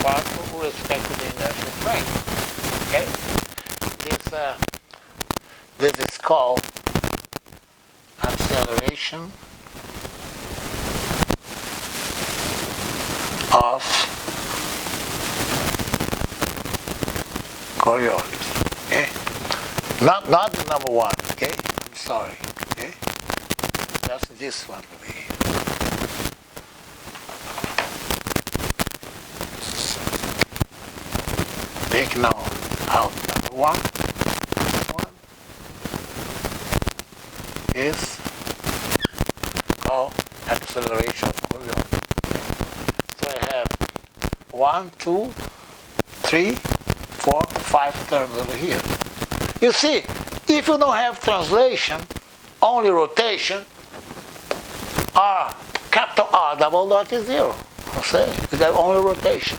particle with respect to the inertial frame. Okay? This is called acceleration of Coriolis. Okay? Not the number one, okay? I'm sorry. Okay? That's this one over here. Take now out number one. One is called acceleration of Coriolis. So I have 1, 2, 3, 4, 5 terms over here. You see, if you don't have translation, only rotation, R, capital R double dot is 0. Okay? You have only rotation.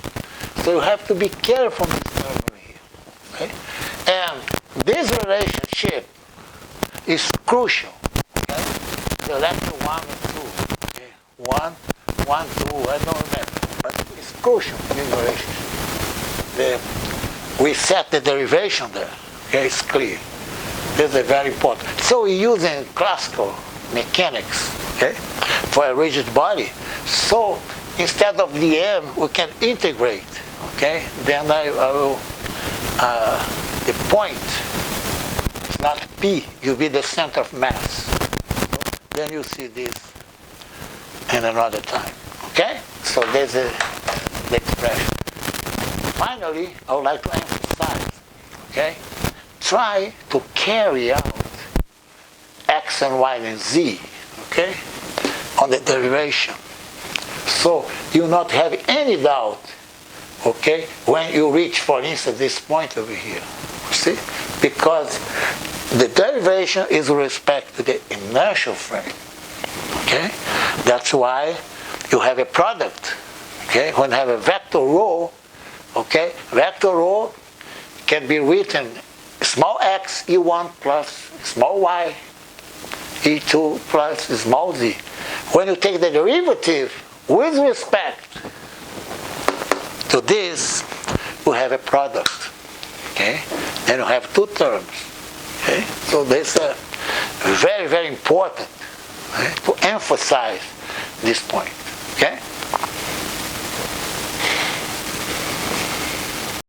So you have to be careful with this term over here. Okay? And this relationship is crucial. Okay? Select 1 and 2. Okay? 1, 1, 2, I don't remember. But it's crucial in this relationship. We set the derivation there. Okay? It's clear. This is very important. So we use in classical mechanics, okay, for a rigid body. So instead of dm, we can integrate. Okay, then I will, the point is not P, you'll be the center of mass. So then you see this in another time. Okay, so there's the expression. Finally, I would like to emphasize, okay, try to carry out x and y and z, okay, on the derivation. So you will not have any doubt, okay, when you reach, for instance, this point over here. See? Because the derivation is with respect to the inertial frame. Okay? That's why you have a product. Okay? When you have a vector rho, okay, vector rho can be written small x E1 plus small y E2 plus small z. When you take the derivative with respect to this, you have a product. Okay? Then you have two terms. Okay? So this is very, very important, okay, to emphasize this point. Okay?